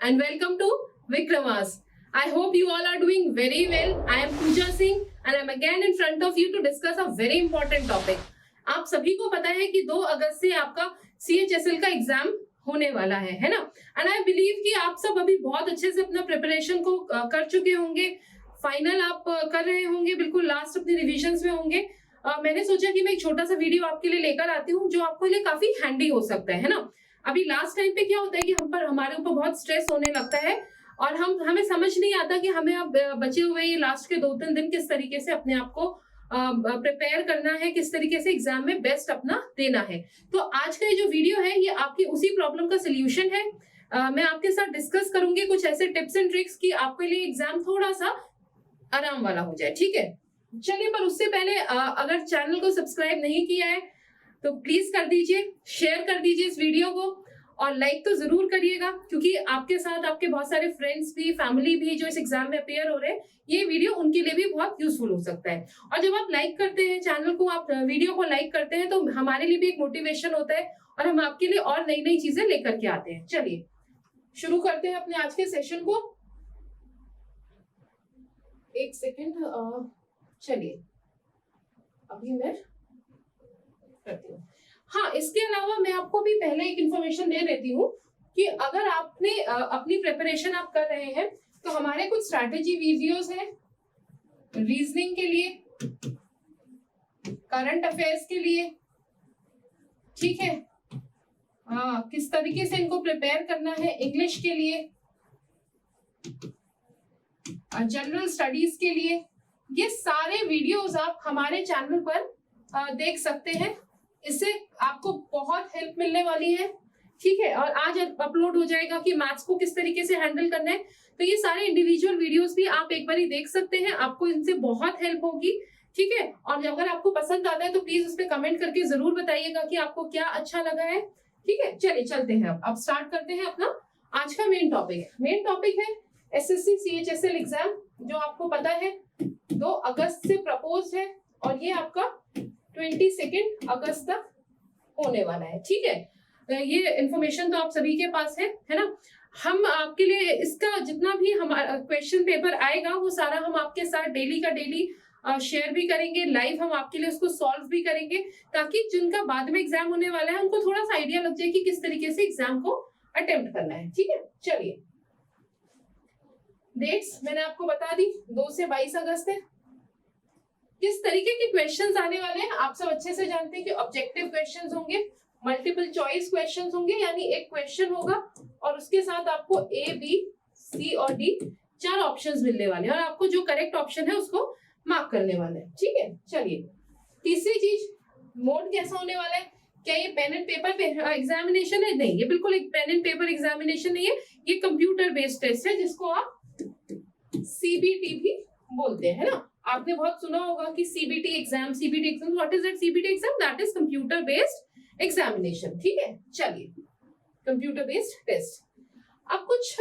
and welcome to Vikramas. I hope you all are doing very well. I am Pooja Singh and I am again in front of you to discuss a very important topic. आप सभी को पता है कि 2 अगस्त से आपका CHSL का exam होने वाला है ना? एंड आई बिलीव कि आप सब अभी बहुत अच्छे से अपना प्रिपरेशन को कर चुके होंगे. फाइनल आप कर रहे होंगे, बिल्कुल लास्ट अपने रिविजन्स में होंगे. मैंने सोचा कि मैं एक छोटा सा वीडियो आपके लिए लेकर आती हूँ जो आपके लिए काफी हैंडी हो सकता है ना. अभी लास्ट टाइम पे क्या होता है कि हमारे ऊपर बहुत स्ट्रेस होने लगता है और हमें समझ नहीं आता कि हमें अब बचे हुए ये लास्ट के 2-3 दिन किस तरीके से अपने आप को प्रिपेयर करना है, किस तरीके से एग्जाम में बेस्ट अपना देना है. तो आज का ये जो वीडियो है ये आपकी उसी प्रॉब्लम का सोल्यूशन है. मैं आपके साथ डिस्कस करूंगी कुछ ऐसे टिप्स एंड ट्रिक्स कि आपके लिए एग्जाम थोड़ा सा आराम वाला हो जाए. ठीक है, चलिए. पर उससे पहले अगर चैनल को सब्सक्राइब नहीं किया है तो प्लीज कर दीजिए, शेयर कर दीजिए इस वीडियो को और लाइक तो जरूर करिएगा, क्योंकि आपके साथ आपके बहुत सारे फ्रेंड्स भी, फैमिली भी जो इस एग्जाम में अपेयर हो रहे हैं, ये वीडियो उनके लिए भी बहुत यूजफुल हो सकता है. और जब आप लाइक करते हैं चैनल को, आप वीडियो को लाइक करते हैं, तो हमारे लिए भी एक मोटिवेशन होता है और हम आपके लिए और नई नई चीजें लेकर के आते हैं. चलिए शुरू करते हैं अपने आज के सेशन को. एक सेकेंड, चलिए अभी मैं करती हूँ. हाँ, इसके अलावा मैं आपको भी पहले एक इंफॉर्मेशन दे देती हूँ कि अगर आपने अपनी प्रिपरेशन आप कर रहे हैं तो हमारे कुछ स्ट्रैटेजी वीडियोस हैं रीजनिंग के लिए, करंट अफेयर्स के लिए. ठीक है, किस तरीके से इनको प्रिपेयर करना है, इंग्लिश के लिए, जनरल स्टडीज के लिए. ये सारे वीडियोस आप हमारे चैनल पर देख सकते हैं. इससे आपको बहुत हेल्प मिलने वाली है. ठीक है, और आज अपलोड हो जाएगा कि मैथ्स को किस तरीके से हैंडल करना है. तो ये सारे इंडिविजुअल वीडियोस भी आप एक बार ही देख सकते हैं, आपको इनसे बहुत हेल्प होगी. ठीक है, और अगर आपको पसंद आता है तो प्लीज उस पर कमेंट करके जरूर बताइएगा कि आपको क्या अच्छा लगा है. ठीक है, चलिए चलते हैं. अब स्टार्ट करते हैं अपना आज का मेन टॉपिक. मेन टॉपिक है SSC CHSL एग्जाम, जो आपको पता है 2 अगस्त से प्रपोज है और ये आपका 22 अगस्त तक होने वाला है. ठीक है, ये इंफॉर्मेशन तो आप सभी के पास है ना. हम आपके लिए इसका जितना भी हमारा क्वेश्चन पेपर आएगा वो सारा हम आपके साथ डेली का डेली शेयर भी करेंगे, लाइव हम आपके लिए उसको सॉल्व भी करेंगे, ताकि जिनका बाद में एग्जाम होने वाला है उनको थोड़ा सा आइडिया लग जाए कि किस तरीके से एग्जाम को अटेम्प्ट करना है. ठीक है, चलिए डेट्स मैंने आपको बता दी, 2 से 22 अगस्त है. किस तरीके के क्वेश्चंस आने वाले हैं आप सब अच्छे से जानते हैं कि ऑब्जेक्टिव क्वेश्चंस होंगे, मल्टीपल चॉइस क्वेश्चंस होंगे, यानी एक क्वेश्चन होगा और उसके साथ आपको A, B, C और D 4 ऑप्शंस मिलने वाले हैं और आपको जो करेक्ट ऑप्शन है उसको मार्क करने वाले हैं. ठीक है, चलिए. तीसरी चीज, मोड कैसा होने वाला है. क्या ये पेन एंड पेपर एग्जामिनेशन है? नहीं, ये बिल्कुल एक पेन एंड पेपर एग्जामिनेशन नहीं है. ये कंप्यूटर बेस्ड टेस्ट है जिसको आप CBT भी बोलते हैं ना. आपने बहुत सुना होगा कि CBT exam. What is that CBT exam? That is computer based examination. ठीक है, चलिए कंप्यूटर बेस्ड टेस्ट. अब कुछ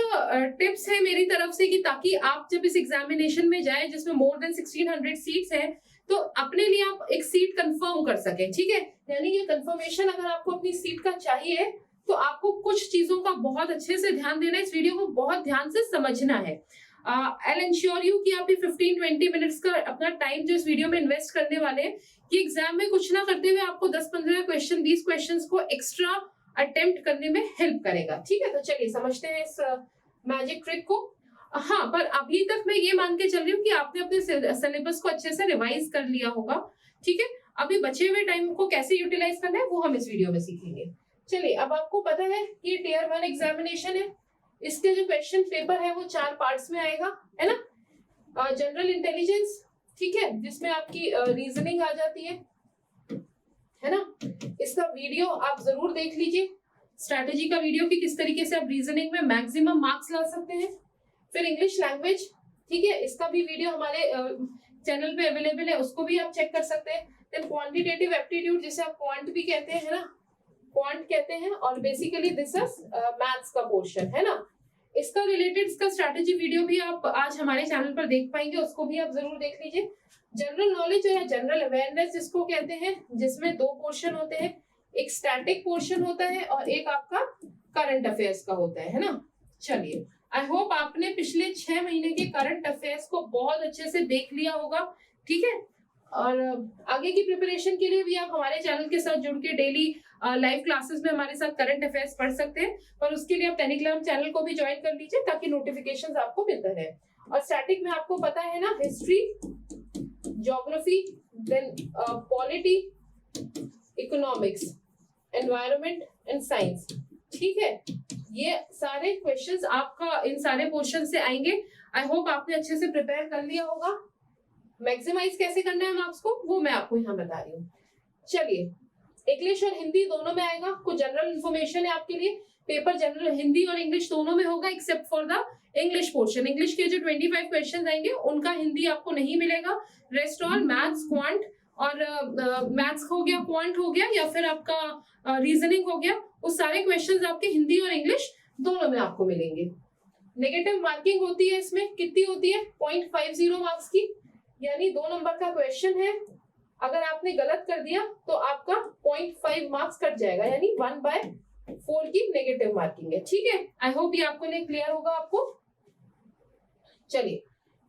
टिप्स है मेरी तरफ से कि ताकि आप जब इस एग्जामिनेशन में जाए जिसमें मोर देन 1600 सीट्स हैं तो अपने लिए आप एक सीट कंफर्म कर सके. ठीक है, यानी ये कंफर्मेशन अगर आपको अपनी सीट का चाहिए तो आपको कुछ चीजों का बहुत अच्छे से ध्यान देना है. इस वीडियो को बहुत ध्यान से समझना है. I'll ensure you कि आप ये 15-20 मिनट्स का अपना टाइम जो इस वीडियो में इन्वेस्ट करने वाले हैं कि एग्जाम में कुछ ना करते हुए आपको 10-15 क्वेश्चन, 20 क्वेश्चंस को एक्स्ट्रा अटेम्प्ट करने में हेल्प करेगा. ठीक है, तो चलिए समझते हैं इस मैजिक ट्रिक को. हाँ, पर अभी तक मैं ये मान के चल रही हूँ कि आपने अपने सिलेबस को अच्छे से रिवाइज कर लिया होगा. ठीक है, अभी बचे हुए टाइम को कैसे यूटिलाइज करना है वो हम इस वीडियो में सीखेंगे. चलिए, अब आपको पता है कि Tier 1 एग्जामिनेशन है. इसके जो क्वेश्चन पेपर है वो 4 पार्ट्स में आएगा, है ना. जनरल इंटेलिजेंस, ठीक है, जिसमें आपकी रीजनिंग आ जाती है ना. इसका वीडियो आप जरूर देख लीजिए, स्ट्रैटेजी का वीडियो कि किस तरीके से आप रीजनिंग में मैक्सिमम मार्क्स ला सकते हैं. फिर इंग्लिश लैंग्वेज, ठीक है, इसका भी वीडियो हमारे चैनल पे अवेलेबल है, उसको भी आप चेक कर सकते हैं. देन क्वांटिटेटिव एप्टीट्यूड, जिसे आप क्वांट भी कहते हैं, है ना, क्वांट कहते हैं. और बेसिकली दिस इज मैथ्स का पोर्शन, है ना. इसका रिलेटेड इसका स्ट्रैटेजी वीडियो भी आप आज हमारे चैनल पर देख पाएंगे, उसको भी आप जरूर देख लीजिए. जनरल नॉलेज या जनरल अवेयरनेस जिसको कहते हैं, जिसमें 2 पोर्शन होते हैं. एक स्टैटिक पोर्शन होता है और एक आपका करंट अफेयर्स का होता है ना. चलिए, आई होप आपने पिछले 6 महीने के करंट अफेयर्स को बहुत अच्छे से देख लिया होगा, ठीक है। और आगे की प्रिपरेशन के लिए भी आप हमारे चैनल के साथ जुड़ के डेली लाइव क्लासेस में हमारे साथ करंट अफेयर्स पढ़ सकते हैं, पर उसके लिए आप टेलीग्राम चैनल को भी ज्वाइन कर लीजिए ताकि नोटिफिकेशंस आपको मिलते रहे। और स्टैटिक में आपको पता है ना, history, geography, then polity, economics, environment and science, ठीक है। ये सारे क्वेश्चंस आपका इन सारे पोर्शन से आएंगे। आई होप आपने अच्छे से प्रिपेयर कर लिया होगा। मैक्सिमाइज कैसे करना है मार्क्स को वो मैं आपको यहाँ बता रही हूँ। चलिए, इंग्लिश और हिंदी दोनों में आएगा। कुछ जनरल इन्फॉर्मेशन है आपके लिए। पेपर जनरल हिंदी और इंग्लिश दोनों में होगा except for the English portion. English के जो 25 क्वेश्चन आएंगे उनका हिंदी आपको नहीं मिलेगा। रेस्ट ऑल मैथ्स, क्वांट और मैथ्स हो गया, क्वांट हो गया, या फिर आपका रीजनिंग हो गया, वो सारे क्वेश्चंस आपके हिंदी और इंग्लिश दोनों में आपको मिलेंगे। नेगेटिव मार्किंग होती है इसमें, कितनी होती है? 0.50 मार्क्स की, यानी 2 नंबर का क्वेश्चन है, अगर आपने गलत कर दिया तो आपका 0.5 मार्क्स कट जाएगा, यानी 1/4 की नेगेटिव मार्किंग है, ठीक है। आई होप ये आपको लिए क्लियर होगा आपको। चलिए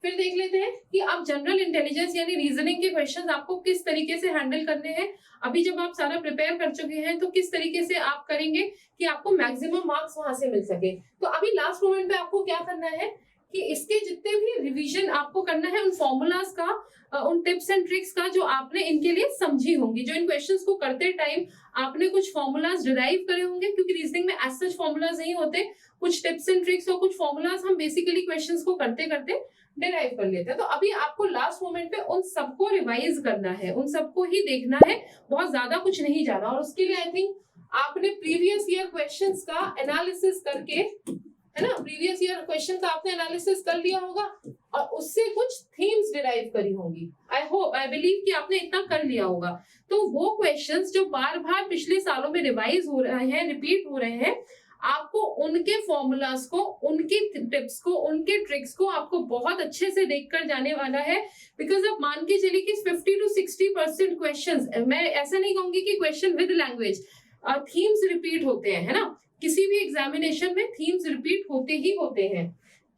फिर देख लेते हैं कि आप जनरल इंटेलिजेंस यानी रीजनिंग के क्वेश्चंस आपको किस तरीके से हैंडल करने हैं। अभी जब आप सारा प्रिपेयर कर चुके हैं तो किस तरीके से आप करेंगे कि आपको मैक्सिमम मार्क्स वहां से मिल सके। तो अभी लास्ट मोमेंट पे आपको क्या करना है कि इसके जितने भी रिवीजन आपको करना है, उन फॉर्मूलाज का, उन टिप्स एंड ट्रिक्स का जो आपने इनके लिए समझी होंगी, जो इन क्वेश्चंस को करते टाइम आपने कुछ फॉर्मूलाज डिराइव करे होंगे, क्योंकि रीजनिंग में एज सच फॉर्मूलाज नहीं होते, कुछ टिप्स एंड ट्रिक्स और कुछ फॉर्मूलाज हम बेसिकली क्वेश्चंस को करते करते डिराइव कर लेते हैं। तो अभी आपको लास्ट मोमेंट पे उन सबको रिवाइज करना है, उन सबको ही देखना है, बहुत ज्यादा कुछ नहीं जाना। और उसके लिए आई थिंक आपने प्रीवियस ईयर क्वेश्चंस का एनालिसिस करके, है ना, प्रीवियस ईयर क्वेश्चन का आपने एनालिसिस कर लिया होगा और उससे कुछ थीम्स डिराइव करी होंगी। आई होप, आई बिलीव कि आपने इतना कर लिया होगा। तो वो क्वेश्चंस जो बार बार पिछले सालों में रिवाइज हो रहे हैं, रिपीट हो रहे हैं, आपको उनके फॉर्मूलाज को, उनकी टिप्स को, उनके ट्रिक्स को आपको बहुत अच्छे से देखकर जाने वाला है। बिकॉज अब मान के चलिए कि 50 to 60% क्वेश्चंस, मैं ऐसा नहीं कहूंगी कि question with language, themes repeat होते हैं, है ना, किसी भी एग्जामिनेशन में थीम्स रिपीट होते ही होते हैं,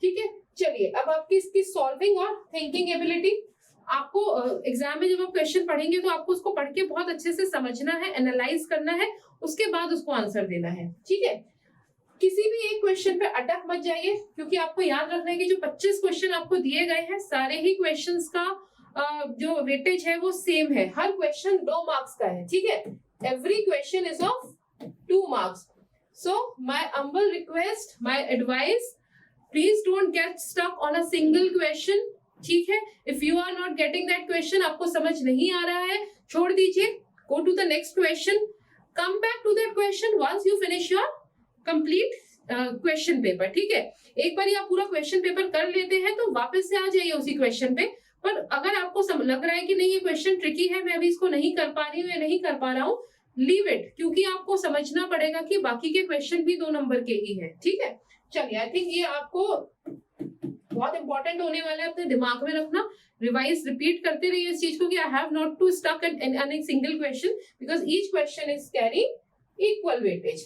ठीक है। चलिए, अब आपकी इसकी सॉल्विंग और थिंकिंग एबिलिटी, आपको एग्जाम में जब आप क्वेश्चन पढ़ेंगे तो आपको उसको पढ़ के बहुत अच्छे से समझना है, एनालाइज करना है, उसके बाद उसको आंसर देना है, ठीक है। किसी भी एक क्वेश्चन पे अटक मत जाइए, क्योंकि आपको याद रखना है कि जो 25 क्वेश्चन आपको दिए गए हैं, सारे ही क्वेश्चंस का जो वेटेज है वो सेम है। हर क्वेश्चन 2 मार्क्स का है, ठीक है। Every question is of 2 marks. So my humble request, my advice, please don't get stuck on a single question, ठीक है। If you are not getting that question, आपको समझ नहीं आ रहा है, छोड़ दीजिए, go to the next question, come back to that question once you finish your complete question paper, ठीक है। एक बार आप पूरा क्वेश्चन पेपर कर लेते हैं तो वापस से आ जाइए उसी क्वेश्चन पे। पर अगर आपको लग रहा है कि नहीं ये क्वेश्चन ट्रिकी है, मैं अभी इसको नहीं कर पा रही हूँ या नहीं कर पा रहा हूँ, लीव इट, क्योंकि आपको समझना पड़ेगा कि बाकी के क्वेश्चन भी 2 नंबर के ही हैं, ठीक है। चलिए, आई थिंक ये आपको बहुत इंपॉर्टेंट होने वाला है, अपने दिमाग में रखना, रिवाइज रिपीट करते रहिए इस चीज को कि I have not to stuck in a single question, because each question is carrying equal weightage.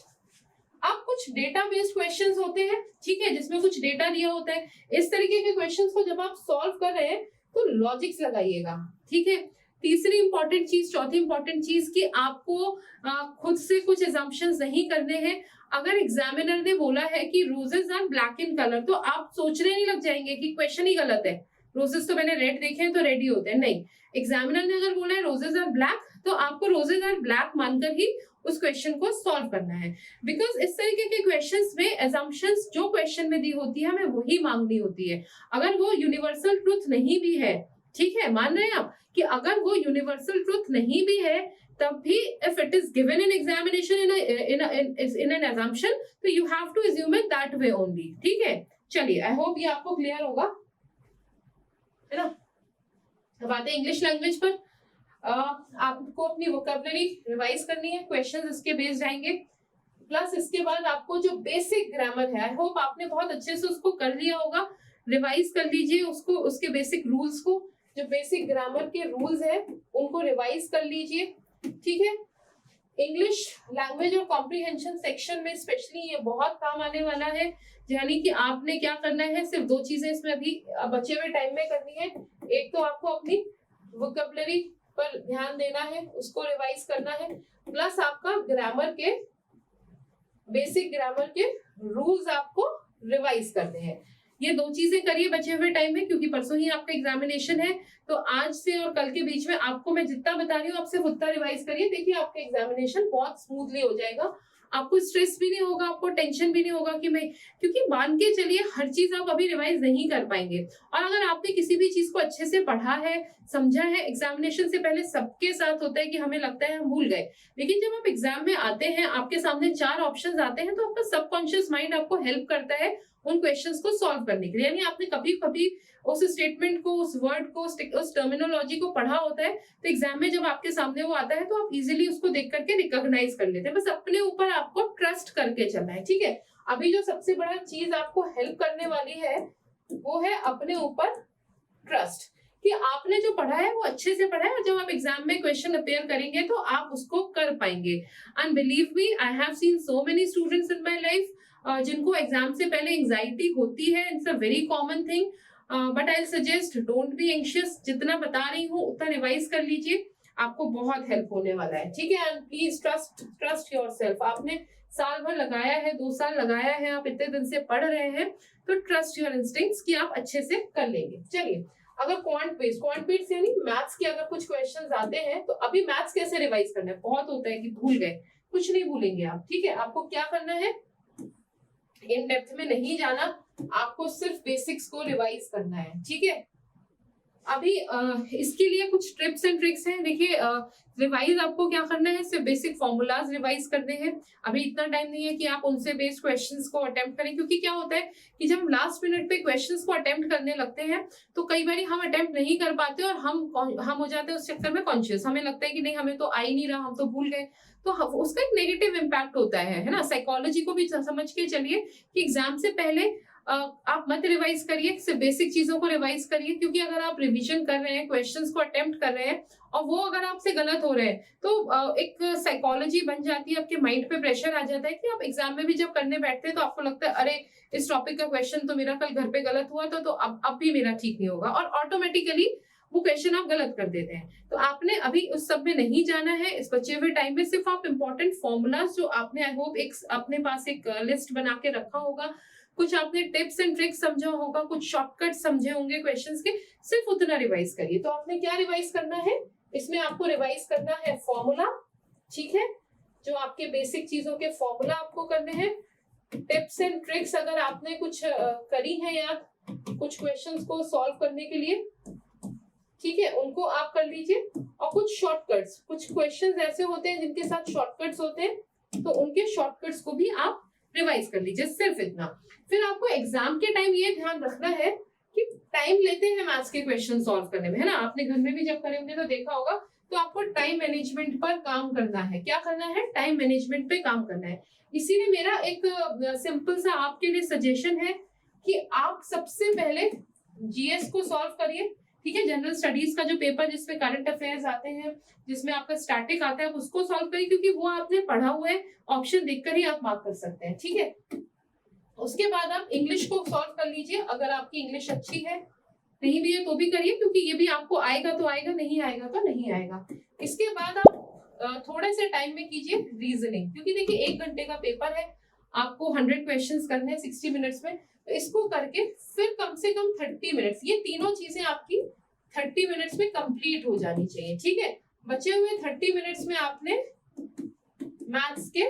अब कुछ डेटा बेस्ड क्वेश्चंस होते हैं, ठीक है, जिसमें कुछ डेटा दिया होता है। इस तरीके के क्वेश्चंस को जब आप सॉल्व कर रहे हैं तो लॉजिक्स लगाइएगा, ठीक है। तीसरी इंपॉर्टेंट चीज, चौथी इंपॉर्टेंट चीज कि आपको खुद से कुछ assumptions नहीं करने हैं। अगर एग्जामिनर ने बोला है कि roses are black in colour, तो आप सोचने नहीं लग जाएंगे कि क्वेश्चन ही गलत है, रोजेस तो मैंने रेड देखे हैं तो रेड ही होते हैं। नहीं, एग्जामिनर ने अगर बोला है रोजेस आर ब्लैक, तो आपको रोजेस आर ब्लैक मानकर ही उस क्वेश्चन को सॉल्व करना है। बिकॉज इस तरीके के क्वेश्चंस में assumptions जो क्वेश्चन में दी होती है हमें वही मांगनी होती है। अगर वो यूनिवर्सल ट्रुथ नहीं भी है, ठीक है, मान रहे हैं आप कि अगर वो यूनिवर्सल ट्रुथ नहीं भी है, तब भी if it is given in examination in an assumption, तो you have to assume it that way only, ठीक है। चलिए, आई होप ये आपको क्लियर होगा, है ना। अब आते हैं इंग्लिश लैंग्वेज पर। आपको अपनी वोकैबुलरी रिवाइज करनी है, क्वेश्चंस इसके बेस्ड आएंगे, प्लस इसके बाद आपको जो बेसिक ग्रामर है, आई होप आपने बहुत अच्छे से उसको कर लिया होगा, रिवाइज कर लीजिए उसको, उसके बेसिक रूल्स को, जो बेसिक ग्रामर के रूल्स है उनको रिवाइज कर लीजिए, ठीक है। इंग्लिश लैंग्वेज और कॉम्प्रिहेंशन सेक्शन में स्पेशली ये बहुत काम आने वाला है, यानी कि आपने क्या करना है, सिर्फ 2 चीजें इसमें अभी बचे हुए टाइम में करनी है। एक तो आपको अपनी वोकैबुलरी पर ध्यान देना है, उसको रिवाइज करना है, प्लस आपका ग्रामर के बेसिक ग्रामर के रूल्स आपको रिवाइज करने हैं। ये 2 चीजें करिए बचे हुए टाइम में, क्योंकि परसों ही आपका एग्जामिनेशन है। तो आज से और कल के बीच में आपको मैं जितना बता रही हूँ आप सिर्फ उतना रिवाइज करिए, देखिए आपका एग्जामिनेशन बहुत स्मूथली हो जाएगा। आपको स्ट्रेस भी नहीं होगा, आपको टेंशन भी नहीं होगा कि मैं, क्योंकि मान के चलिए हर चीज आप अभी रिवाइज नहीं कर पाएंगे। और अगर आपने किसी भी चीज को अच्छे से पढ़ा है, समझा है, एग्जामिनेशन से पहले सबके साथ होता है कि हमें लगता है हम भूल गए, लेकिन जब आप एग्जाम में आते हैं, आपके सामने 4 ऑप्शंस आते हैं, तो आपका सबकॉन्शियस माइंड आपको हेल्प करता है उन क्वेश्चंस को सॉल्व करने के लिए। यानी आपने कभी कभी उस स्टेटमेंट को, उस वर्ड को, उस टर्मिनोलॉजी को पढ़ा होता है, तो एग्जाम में जब आपके सामने वो आता है तो आप इजीली उसको देख करके रिकॉग्नाइज कर लेते हैं। बस अपने ऊपर आपको ट्रस्ट करके चलना है, ठीक है। अभी जो सबसे बड़ा चीज आपको हेल्प करने वाली है वो है अपने ऊपर ट्रस्ट, कि आपने जो पढ़ा है वो अच्छे से पढ़ा है, और जब आप एग्जाम में क्वेश्चन अपेयर करेंगे तो आप उसको कर पाएंगे। And believe me, I have seen so many students in my life जिनको एग्जाम से पहले एंजाइटी होती है। It's a very common thing, but I suggest don't be anxious. जितना बता रही हूँ उतना रिवाइज कर लीजिए, आपको बहुत हेल्प होने वाला है, ठीक है। And please trust yourself. आपने साल भर लगाया है, 2 साल लगाया है, आप इतने दिन से पढ़ रहे हैं, तो ट्रस्ट योर इंस्टिंक्ट्स कि आप अच्छे से कर लेंगे। चलिए, अगर क्वांट बेस्ड यानी मैथ्स के अगर कुछ क्वेश्चंस आते हैं, तो अभी मैथ्स कैसे रिवाइज करना है, बहुत होता है कि भूल गए, कुछ नहीं भूलेंगे आप, ठीक है। आपको क्या करना है, इन डेप्थ में नहीं जाना, आपको सिर्फ बेसिक्स को रिवाइज करना है, ठीक है। अभी इसके लिए कुछ टिप्स एंड ट्रिक्स हैं। देखिए, रिवाइज आपको क्या करना है, सिर्फ बेसिक फॉर्मूलाज रिवाइज करने हैं। अभी इतना टाइम नहीं है कि आप उनसे बेस्ड क्वेश्चंस को अटेम्प्ट करें, क्योंकि क्या होता है कि जब हम लास्ट मिनट पे क्वेश्चंस को अटेम्प्ट करने लगते हैं तो कई बार हम अटेम्प्ट नहीं कर पाते और हम हो जाते हैं उस चक्कर में कॉन्शियस। हमें लगता है कि नहीं, हमें तो आ ही नहीं रहा, हम तो भूल गए, तो उसका एक नेगेटिव इम्पैक्ट होता है ना। साइकोलॉजी को भी समझ के चलिए कि एग्जाम से पहले आप मत रिवाइज करिए, सिर्फ बेसिक चीजों को रिवाइज करिए, क्योंकि अगर आप रिवीजन कर रहे हैं, क्वेश्चंस को अटेम्प्ट कर रहे हैं और वो अगर आपसे गलत हो रहे हैं, तो एक साइकोलॉजी बन जाती है, आपके माइंड पे प्रेशर आ जाता है कि आप एग्जाम में भी जब करने बैठते हैं तो आपको लगता है अरे इस टॉपिक का क्वेश्चन तो मेरा कल घर पे गलत हुआ था, तो अब भी मेरा ठीक नहीं होगा, और ऑटोमेटिकली वो क्वेश्चन आप गलत कर देते हैं। तो आपने अभी उस सब में नहीं जाना है। इस बचे हुए टाइम में सिर्फ आप इंपॉर्टेंट फॉर्मूलाज जो आपने, आई होप, एक अपने पास एक लिस्ट बना के रखा होगा, कुछ आपने टिप्स एंड ट्रिक्स समझा होगा, कुछ शॉर्टकट समझे होंगे क्वेश्चंस के, सिर्फ उतना रिवाइज करिए। तो आपने क्या रिवाइज करना है, इसमें आपको रिवाइज करना है फॉर्मूला, ठीक है, जो आपके बेसिक चीजों के फॉर्मूला आपको करने हैं। टिप्स एंड ट्रिक्स अगर आपने कुछ करी है या कुछ क्वेश्चंस को सॉल्व करने के लिए, ठीक है, उनको आप कर लीजिए। और कुछ शॉर्टकट्स, कुछ क्वेश्चंस ऐसे होते हैं जिनके साथ शॉर्टकट्स होते हैं, तो उनके शॉर्टकट्स को भी आप रिवाइज कर लीजिए, सिर्फ इतना। फिर आपको एग्जाम के टाइम ये ध्यान रखना है कि टाइम लेते हैं मैथ्स के क्वेश्चन सॉल्व करने में, है ना। आपने घर में भी जब करे होंगे तो देखा होगा। तो आपको टाइम मैनेजमेंट पर काम करना है। क्या करना है, टाइम मैनेजमेंट पे काम करना है। इसीलिए मेरा एक सिंपल सा आपके लिए सजेशन है कि आप सबसे पहले जीएस को सॉल्व करिए, ठीक है। जनरल स्टडीज का जो पेपर जिसमें करंट अफेयर्स आते हैं, जिसमें आपका स्टैटिक आता है, उसको सॉल्व करिए, क्योंकि वो आपने पढ़ा हुआ है, ऑप्शन देखकर ही आप मार्क कर सकते हैं, ठीक है। उसके बाद आप इंग्लिश को सॉल्व कर लीजिए, अगर आपकी इंग्लिश अच्छी है, नहीं भी है तो भी करिए, क्योंकि ये भी आपको आएगा तो आएगा, नहीं आएगा तो नहीं आएगा। इसके बाद आप थोड़े से टाइम में कीजिए रीजनिंग, क्योंकि देखिए 1 घंटे का पेपर है, आपको 100 क्वेश्चंस करने हैं 60 मिनट्स में, तो इसको करके फिर कम से कम 30 मिनट्स, ये तीनों चीजें आपकी 30 मिनट्स में कंप्लीट हो जानी चाहिए, ठीक है। बचे हुए 30 मिनट्स में आपने मैथ्स के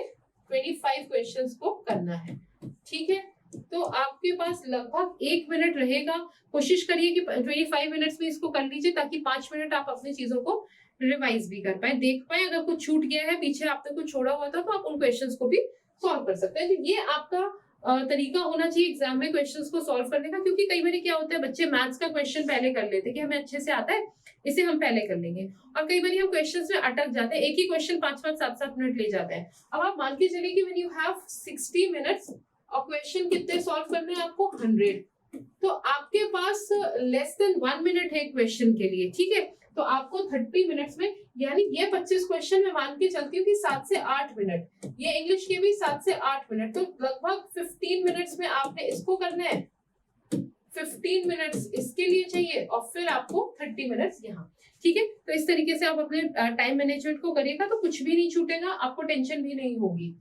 25 क्वेश्चंस को करना है, ठीक है। तो आपके पास लगभग 1 मिनट रहेगा। कोशिश करिए कि 25 मिनट्स में इसको कर लीजिए, ताकि 5 मिनट आप अपनी चीजों को रिवाइज भी कर पाए, देख पाए। अगर कुछ छूट गया है, पीछे आपने कुछ छोड़ा हुआ था, तो आप उन क्वेश्चंस को भी सॉल्व कर सकते हैं। तो ये आपका तरीका होना चाहिए एग्जाम में क्वेश्चंस को सॉल्व करने का, क्योंकि कई बार क्या होता है, बच्चे मैथ्स का क्वेश्चन पहले कर लेते हैं कि हमें अच्छे से आता है, इसे हम पहले कर लेंगे, और कई बार हम क्वेश्चंस में अटक जाते हैं, एक ही क्वेश्चन 5-5, 7-7 मिनट ले जाते हैं। अब आप मान के चलिए कि व्हेन यू हैव 60 मिनट्स और क्वेश्चन कितने सॉल्व करने हैं आपको, 100, तो आपके पास लेस देन 1 मिनट है क्वेश्चन के लिए, ठीक है। तो आपको 30 मिनट्स में, यानी ये 25 क्वेश्चन मैं मान के चलती हूँ कि 7 से 8 मिनट, ये इंग्लिश के भी 7 से 8 मिनट, तो लगभग 15 मिनट्स में आपने इसको करना है, 15 मिनट्स इसके लिए चाहिए और फिर आपको 30 मिनट्स यहाँ। ठीक है, तो इस तरीके से आप अपने टाइम मैनेजमेंट को करिएगा तो कुछ भी नहीं छूटेगा, आपको टेंशन भी नहीं होगी।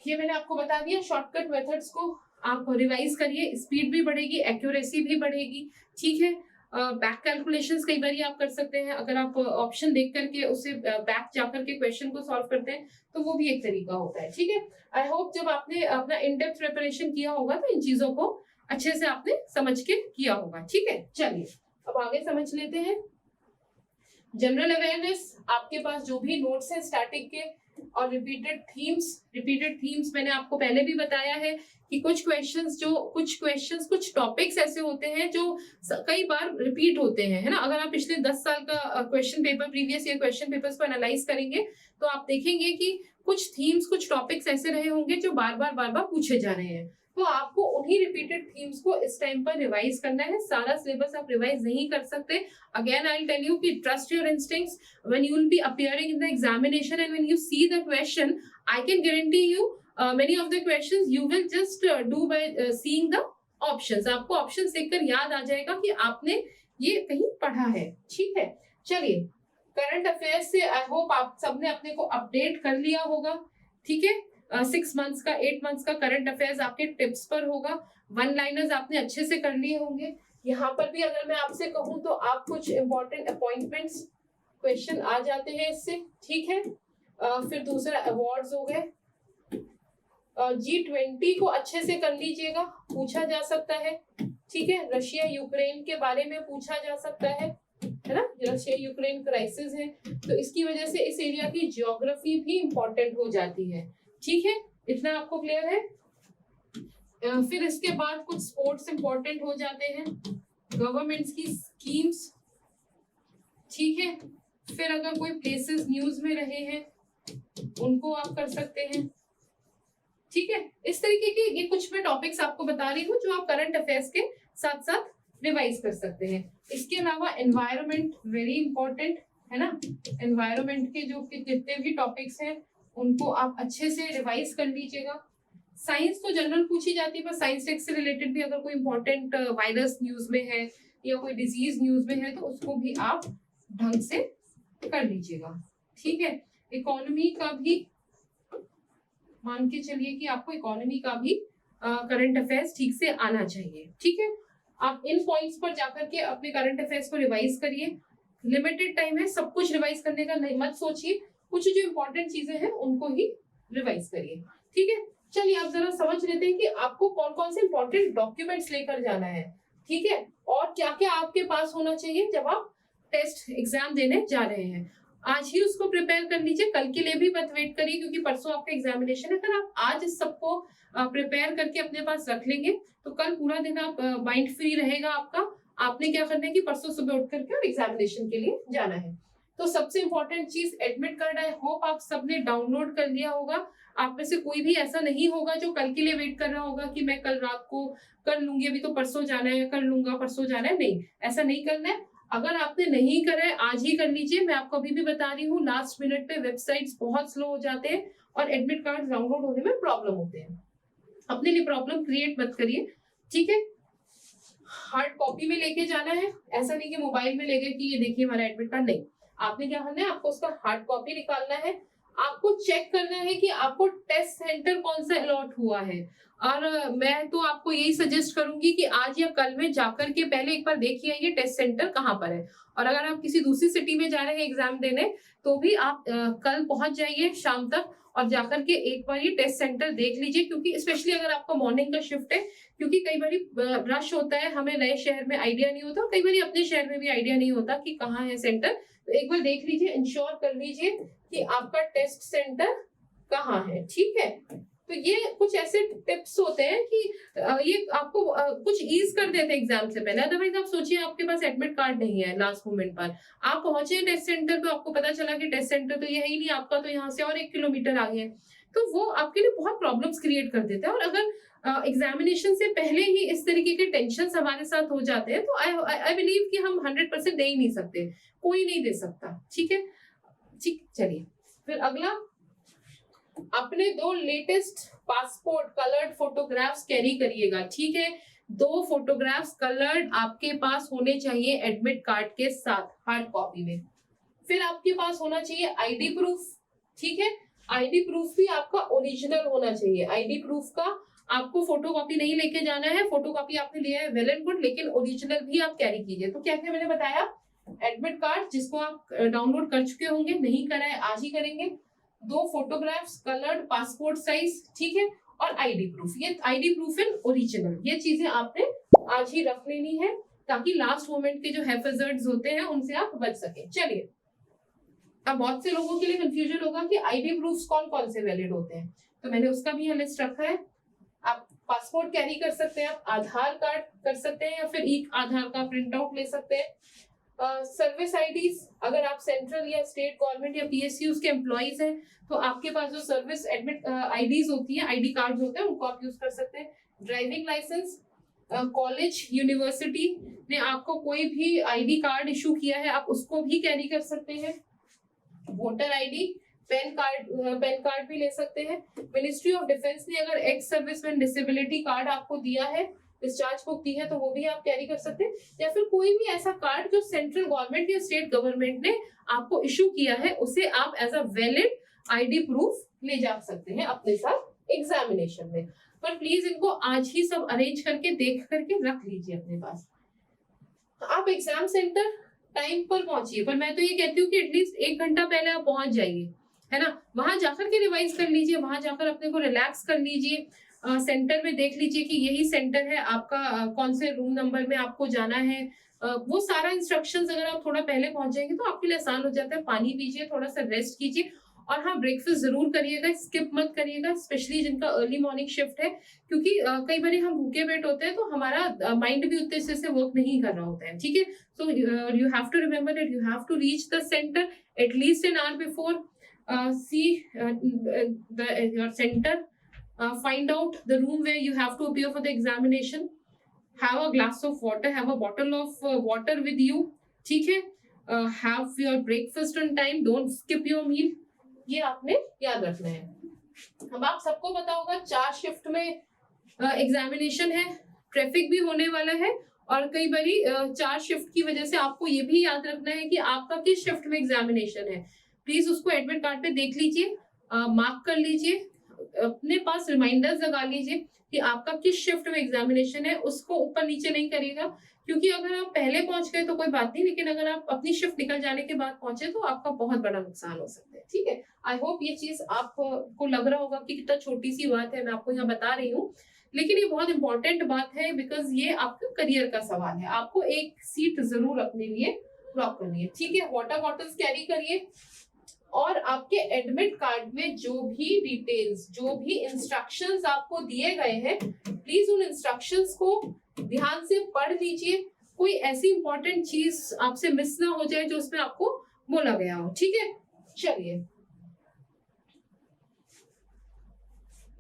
ये मैंने आपको बता दिया, शॉर्टकट मेथड्स को आप रिवाइज करिए, स्पीड भी बढ़ेगी, एक्यूरेसी भी बढ़ेगी। ठीक है, बैक कैलकुलेशंस कई बार आप कर सकते हैं, अगर आप ऑप्शन देख करके उससे बैक जाकर के क्वेश्चन को सॉल्व करते हैं तो वो भी एक तरीका होता है। ठीक है, आई होप जब आपने अपना इन डेप्थ प्रिपरेशन किया होगा तो इन चीजों को अच्छे से आपने समझ के किया होगा। ठीक है, चलिए अब आगे समझ लेते हैं जनरल अवेयरनेस। आपके पास जो भी नोट्स हैं स्टैटिक के और रिपीटेड थीम्स मैंने आपको पहले भी बताया है कि कुछ क्वेश्चंस कुछ टॉपिक्स ऐसे होते हैं जो कई बार रिपीट होते हैं, है ना। अगर आप पिछले 10 साल का question paper, previous year question papers को एनालाइज करेंगे तो आप देखेंगे कि कुछ थीम्स, कुछ टॉपिक्स ऐसे रहे होंगे जो बार बार पूछे जा रहे हैं। तो आपको उन्हीं रिपीटेड थीम्स को इस टाइम पर रिवाइज करना है। सारा सिलेबस आप रिवाइज नहीं कर सकते। Again I will tell you कि trust your instincts when you will be appearing in the examination and when you see the question, I can guarantee you many of the questions you will just do by seeing the options. आपको options देखकर याद आ जाएगा कि आपने ये कहीं पढ़ा है। ठीक है, चलिए करंट अफेयर्स से आई होप आप सबने अपने को अपडेट कर लिया होगा। ठीक है, 6 मंथ्स का, 8 मंथ्स का करंट अफेयर्स आपके टिप्स पर होगा। 1 लाइनर्स आपने अच्छे से कर लिए होंगे। यहाँ पर भी अगर मैं आपसे कहूँ तो आप कुछ इंपॉर्टेंट अपॉइंटमेंट्स क्वेश्चन आ जाते हैं इससे। ठीक है, फिर दूसरा अवार्ड्स हो गए। G20 को अच्छे से कर लीजिएगा, पूछा जा सकता है। ठीक है, रशिया यूक्रेन के बारे में पूछा जा सकता है ना, रशिया यूक्रेन क्राइसिस है तो इसकी वजह से इस एरिया की ज्योग्राफी भी इंपॉर्टेंट हो जाती है। ठीक है, इतना आपको क्लियर है। फिर इसके बाद कुछ स्पोर्ट्स इंपॉर्टेंट हो जाते हैं, गवर्नमेंट्स की स्कीम्स। ठीक है, फिर अगर कोई प्लेसेस न्यूज में रहे हैं उनको आप कर सकते हैं। ठीक है, इस तरीके के ये कुछ मैं टॉपिक्स आपको बता रही हूँ जो आप करंट अफेयर्स के साथ साथ रिवाइज कर सकते हैं। इसके अलावा एनवायरनमेंट वेरी इंपॉर्टेंट है ना, एनवायरनमेंट के जो जितने भी टॉपिक्स हैं उनको आप अच्छे से रिवाइज कर लीजिएगा। साइंस तो जनरल पूछी जाती है, पर साइंस टेक्स से रिलेटेड भी अगर कोई इंपॉर्टेंट वायरस न्यूज में है या कोई डिजीज न्यूज में है तो उसको भी आप ढंग से कर लीजिएगा। ठीक है, इकोनॉमी का भी मान के चलिए कि आपको इकोनॉमी का भी करंट अफेयर्स ठीक से आना चाहिए। ठीक है, आप इन पॉइंट्स पर जाकर के अपने करंट अफेयर्स को रिवाइज करिए। लिमिटेड टाइम है, सब कुछ रिवाइज करने का नहीं मत सोचिए, कुछ जो इंपॉर्टेंट चीजें हैं उनको ही रिवाइज करिए। ठीक है, चलिए आप जरा समझ लेते हैं कि आपको कौन कौन से इंपॉर्टेंट डॉक्यूमेंट्स लेकर जाना है। ठीक है, और क्या क्या आपके पास होना चाहिए जब आप टेस्ट एग्जाम देने जा रहे हैं। आज ही उसको प्रिपेयर कर लीजिए, कल के लिए भी मत वेट करिए क्योंकि परसों आपका एग्जामिनेशन है। अगर आप आज इस सबको प्रिपेयर करके अपने पास रख लेंगे तो कल पूरा दिन आप माइंड फ्री रहेगा आपका। आपने क्या करना है कि परसों सुबह उठ करके और एग्जामिनेशन के लिए जाना है। तो सबसे इंपॉर्टेंट चीज एडमिट कार्ड, आई होप आप सबने डाउनलोड कर लिया होगा। आप में से कोई भी ऐसा नहीं होगा जो कल के लिए वेट कर रहा होगा कि मैं कल रात को कर लूंगी, अभी तो परसों जाना है, कर लूंगा परसों जाना है। नहीं, ऐसा नहीं करना है। अगर आपने नहीं करा है आज ही कर लीजिए। मैं आपको अभी भी बता रही हूँ, लास्ट मिनट पे वेबसाइट्स बहुत स्लो हो जाते हैं और एडमिट कार्ड डाउनलोड होने में प्रॉब्लम होते हैं। अपने लिए प्रॉब्लम क्रिएट मत करिए। ठीक है, हार्ड कॉपी में लेके जाना है, ऐसा नहीं कि मोबाइल में लेके कि ये देखिए हमारा एडमिट कार्ड। नहीं, आपने क्या करना है, आपको उसका हार्ड कॉपी निकालना है। आपको चेक करना है कि आपको टेस्ट सेंटर कौन सा अलॉट हुआ है। और मैं तो आपको यही सजेस्ट करूंगी कि आज या कल में जाकर के पहले एक बार देखिए ये टेस्ट सेंटर कहाँ पर है। और अगर आप किसी दूसरी सिटी में जा रहे हैं एग्जाम देने तो भी आप कल पहुंच जाइए शाम तक और जाकर के एक बार ये टेस्ट सेंटर देख लीजिए, क्योंकि स्पेशली अगर आपका मॉर्निंग का शिफ्ट है, क्योंकि कई बार रश होता है, हमें नए शहर में आइडिया नहीं होता, कई बार अपने शहर में भी आइडिया नहीं होता कि कहाँ है सेंटर। तो एक बार देख लीजिए, इंश्योर कर लीजिए कि आपका टेस्ट सेंटर कहाँ है। ठीक है, तो ये कुछ ऐसे टिप्स होते हैं कि ये आपको कुछ ईज कर देते हैं एग्जाम से पहले। अदरवाइज आप सोचिए आपके पास एडमिट कार्ड नहीं है, लास्ट मोमेंट पर आप पहुंचे टेस्ट सेंटर पे, आपको पता चला कि टेस्ट सेंटर तो ये है ही नहीं, आपका तो यहाँ से और 1 किलोमीटर आगे है, तो वो आपके लिए बहुत प्रॉब्लम्स क्रिएट कर देता है। और अगर एग्जामिनेशन से पहले ही इस तरीके के टेंशन हमारे साथ हो जाते हैं, तो आई बिलीव कि हम 100% दे ही नहीं सकते, कोई नहीं दे सकता, ठीक है। ठीक, चलिए फिर अगला, अपने 2 latest passport coloured photographs carry करिएगा, ठीक है। 2 फोटोग्राफ्स कलर्ड आपके पास होने चाहिए एडमिट कार्ड के साथ, हार्ड कॉपी में। फिर आपके पास होना चाहिए आईडी प्रूफ, ठीक है। आईडी प्रूफ भी आपका ओरिजिनल होना चाहिए। आईडी प्रूफ का आपको फोटोकॉपी नहीं लेके जाना है, फोटोकॉपी आपने लिया है वेल एंड गुड, लेकिन ओरिजिनल भी आप कैरी कीजिए। तो क्या क्या मैंने बताया, एडमिट कार्ड जिसको आप डाउनलोड कर चुके होंगे, नहीं करा है आज ही करेंगे, 2 फोटोग्राफ्स कलर्ड पासपोर्ट साइज, ठीक है, और आईडी प्रूफ। ये आईडी प्रूफ इन ओरिजिनल, ये चीजें आपने आज ही रख लेनी है ताकि लास्ट मोमेंट के जो हैफेजर्ड्स होते हैं उनसे आप बच सके। चलिए, अब बहुत से लोगों के लिए कंफ्यूजन होगा कि आईडी प्रूफ्स कौन कौन से वैलिड होते हैं, तो मैंने उसका भी यहाँ लिस्ट रखा है। आप पासपोर्ट कैरी कर सकते हैं, आप आधार कार्ड कर सकते हैं, या फिर एक आधार का प्रिंट आउट ले सकते हैं। सर्विस आईडीज, अगर आप सेंट्रल या स्टेट गवर्नमेंट या पीएसयूज के एम्प्लॉइज हैं तो आपके पास जो सर्विस एडमिट आईडीज होती है, आईडी कार्ड होते हैं, उनको आप यूज कर सकते हैं। ड्राइविंग लाइसेंस, कॉलेज यूनिवर्सिटी ने आपको कोई भी आईडी कार्ड इशू किया है, आप उसको भी कैरी कर सकते हैं। वोटर आईडी, पैन कार्ड भी ले सकते हैं। मिनिस्ट्री ऑफ डिफेंस ने अगर एक्स सर्विसमैन डिसेबिलिटी कार्ड आपको दिया है, डिस्चार्ज बुक दी है, तो वो भी आप कैरी कर सकते हैं। या फिर कोई भी ऐसा कार्ड जो सेंट्रल गवर्नमेंट या स्टेट गवर्नमेंट ने आपको इशू किया है, उसे आप as a valid ID proof ले जा सकते हैं अपने साथ एग्जामिनेशन में। पर प्लीज इनको आज ही सब अरेंज करके देख करके रख लीजिए अपने पास। आप एग्जाम सेंटर टाइम पर पहुंचिए, पर मैं तो ये कहती हूँ कि एटलीस्ट 1 घंटा पहले आप पहुंच जाइए, है ना। वहां जाकर के रिवाइज कर लीजिए, वहां जाकर अपने को रिलैक्स कर लीजिए, सेंटर में देख लीजिए कि यही सेंटर है आपका, कौन से रूम नंबर में आपको जाना है। वो सारा इंस्ट्रक्शंस अगर आप थोड़ा पहले पहुंच जाएंगे तो आपके लिए आसान हो जाता है। पानी पीजिए, थोड़ा सा रेस्ट कीजिए, और हाँ, ब्रेकफास्ट जरूर करिएगा, स्किप मत करिएगा, स्पेशली जिनका अर्ली मॉर्निंग शिफ्ट है, क्योंकि कई बार हम भूखे पेट होते हैं तो हमारा माइंड भी उतने से वर्क नहीं कर रहा होता है, ठीक है। So you have to remember that you have to reach the centre at least an hour before, see your centre, find out the room where you have to appear for the examination, have a glass of water, have a bottle of water with you, ठीक है। have your breakfast on time, don't skip your meal, ये आपने याद रखना है। अब आप सबको पता होगा 4 शिफ्ट में एग्जामिनेशन है, ट्रैफिक भी होने वाला है, और कई बारी 4 शिफ्ट की वजह से आपको ये भी याद रखना है कि आपका किस शिफ्ट में एग्जामिनेशन है। प्लीज उसको एडमिट कार्ड पे देख लीजिए, मार्क कर लीजिए, अपने पास रिमाइंडर्स लगा लीजिए कि आपका किस शिफ्ट में एग्जामिनेशन है। उसको ऊपर नीचे नहीं करिएगा, क्योंकि अगर आप पहले पहुंच गए तो कोई बात नहीं, लेकिन अगर आप अपनी शिफ्ट निकल जाने के बाद पहुंचे तो आपका बहुत बड़ा नुकसान हो सकता है, ठीक है। आई होप ये चीज आपको लग रहा होगा कि कितना छोटी सी बात है, मैं आपको यहाँ बता रही हूँ, लेकिन ये बहुत इंपॉर्टेंट बात है, बिकॉज ये आपका करियर का सवाल है। आपको एक सीट जरूर अपने लिए ब्लॉक करनी है, ठीक है। वाटर बॉटल्स कैरी करिए, और आपके एडमिट कार्ड में जो भी डिटेल्स, जो भी इंस्ट्रक्शंस आपको दिए गए हैं, प्लीज उन इंस्ट्रक्शंस को ध्यान से पढ़ लीजिए। कोई ऐसी इंपॉर्टेंट चीज आपसे मिस ना हो जाए जो उसमें आपको बोला गया हो, ठीक है। चलिए,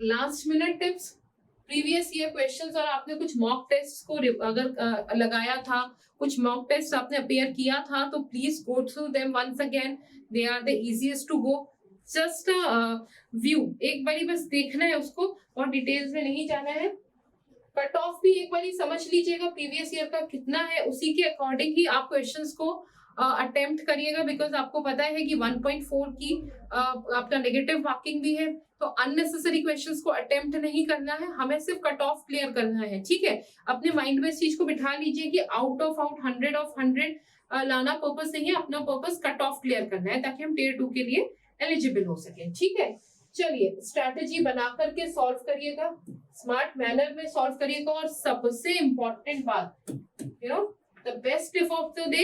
last minute tips, previous year questions, और आपने कुछ मॉक टेस्ट को अगर लगाया था, कुछ मॉक टेस्ट आपने अपेयर किया था, तो please go through them once again, they are the easiest to go. Just view, एक बारी बस देखना है उसको, और डिटेल्स में नहीं जाना है। कट ऑफ भी एक बारी समझ लीजिएगा प्रीवियस ईयर का कितना है, उसी के अकॉर्डिंग ही आप क्वेश्चंस को अटेम्प्ट करिएगा, बिकॉज आपको पता है कि 1.4 की आपका नेगेटिव मार्किंग भी है, तो अननेसेसरी क्वेश्चंस को अटेम्प्ट नहीं करना है, हमें सिर्फ कट ऑफ क्लियर करना है, ठीक है। अपने माइंड में इस चीज को बिठा लीजिए कि आउट ऑफ 100 लाना पर्पस नहीं है, अपना पर्पस कट ऑफ क्लियर करना है, ताकि हम टियर 2 के लिए एलिजिबल हो सके, ठीक है। चलिए, स्ट्रैटेजी बना करके सॉल्व करिएगा, स्मार्ट मैनर में सॉल्व करिएगा, और सबसे इंपॉर्टेंट बात, you know, the best tip of the day,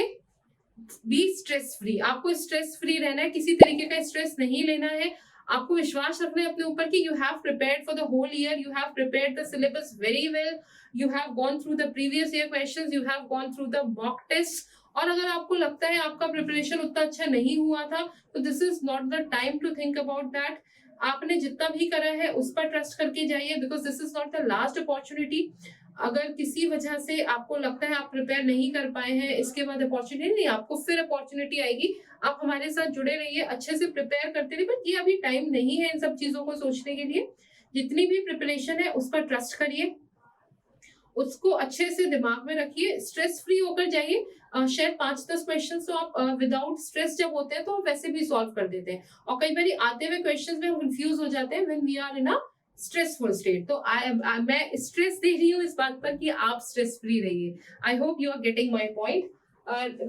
be stress free. आपको स्ट्रेस फ्री रहना है, किसी तरीके का स्ट्रेस नहीं लेना है। आपको विश्वास रखना है अपने ऊपर कि you have prepared for the whole year, you have prepared the syllabus very well, you have gone through the previous year questions, you have gone through the mock test. और अगर आपको लगता है आपका प्रिपरेशन उतना अच्छा नहीं हुआ था, तो this is not the time to think about that. आपने जितना भी करा है उस पर ट्रस्ट करके जाइए, because this is not the last opportunity. अगर किसी वजह से आपको लगता है आप प्रिपेयर नहीं कर पाए हैं, इसके बाद अपॉर्चुनिटी नहीं, आपको फिर अपॉर्चुनिटी आएगी। आप हमारे साथ जुड़े रहिए, अच्छे से प्रिपेयर करते रहिए, बट ये अभी टाइम नहीं है इन सब चीजों को सोचने के लिए। जितनी भी प्रिपरेशन है उस पर ट्रस्ट करिए, उसको अच्छे से दिमाग में रखिए, स्ट्रेस फ्री होकर जाइए। शायद 5-10 क्वेश्चन तो आप विदाउट स्ट्रेस जब होते हैं तो हम वैसे भी सॉल्व कर देते हैं, और कई बार आते हुए क्वेश्चन में हम कंफ्यूज हो जाते हैं when we are in a stressful state. तो मैं स्ट्रेस दे रही हूँ इस बात पर कि आप स्ट्रेस फ्री रहिए। I hope you are getting my point.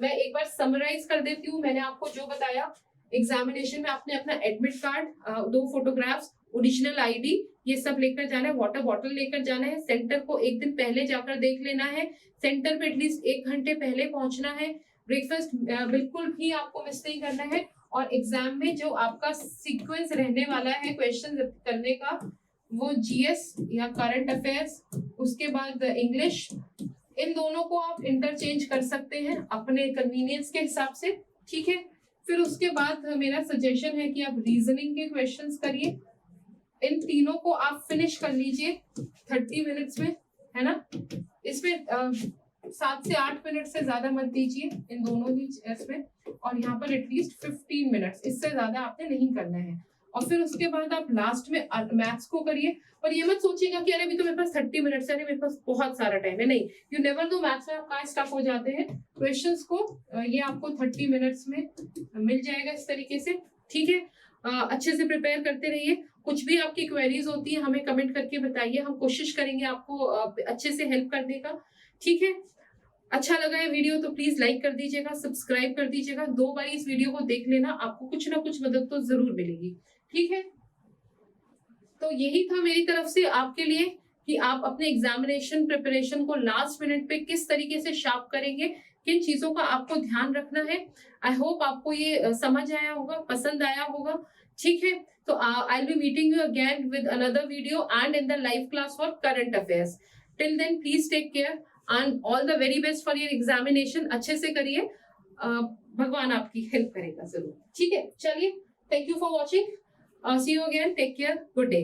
मैं एक बार समराइज कर देती हूँ मैंने आपको जो बताया। एग्जामिनेशन में आपने अपना admit card, 2 photographs, original ID, ये सब लेकर जाना है, वाटर बॉटल लेकर जाना है, सेंटर को एक दिन पहले जाकर देख लेना है, सेंटर पे एटलीस्ट 1 घंटे पहले पहुंचना है, ब्रेकफास्ट बिल्कुल भी आपको मिस नहीं करना है, और एग्जाम में जो आपका सीक्वेंस रहने वाला है क्वेश्चन करने का, वो जीएस या करंट अफेयर्स, उसके बाद इंग्लिश, इन दोनों को आप इंटरचेंज कर सकते हैं अपने कन्वीनियंस के हिसाब से, ठीक है। फिर उसके बाद मेरा सजेशन है कि आप रीजनिंग के क्वेश्चंस करिए, इन तीनों को आप फिनिश कर लीजिए 30 मिनट्स में, है ना। इसमें 7 से 8 मिनट से ज्यादा मत दीजिए इन दोनों ही इसमें, और यहाँ पर एटलीस्ट 15 मिनट्स, इससे ज्यादा आपने नहीं करना है। और फिर उसके बाद आप लास्ट में मैथ्स को करिए, और ये मत सोचिएगा कि अरे अभी तो मेरे पास 30 मिनट्स है, अरे मेरे पास बहुत सारा टाइम है, नहीं, यू नेवर नो मैथ्स में आप कहाँ स्टक हो जाते हैं। क्वेश्चंस को ये आपको 30 मिनट्स में मिल जाएगा इस तरीके से, ठीक है। अच्छे से प्रिपेयर करते रहिए, कुछ भी आपकी क्वेरीज होती है हमें कमेंट करके बताइए, हम कोशिश करेंगे आपको अच्छे से हेल्प करने का, ठीक है। अच्छा लगा है वीडियो तो प्लीज लाइक कर दीजिएगा, सब्सक्राइब कर दीजिएगा, 2 बार इस वीडियो को देख लेना, आपको कुछ ना कुछ मदद तो जरूर मिलेगी, ठीक है। तो यही था मेरी तरफ से आपके लिए कि आप अपने एग्जामिनेशन प्रिपरेशन को लास्ट मिनट पे किस तरीके से शार्प करेंगे, किन चीजों का आपको ध्यान रखना है। आई होप आपको ये समझ आया होगा, पसंद आया होगा, ठीक है। तो I will be meeting you again with another video and in the live class for current affairs. Till then please take care and all the very best for your examination. अच्छे से करिए, भगवान आपकी हेल्प करेगा जरूर, ठीक है। चलिए, thank you for watching, see you again, take care, good day.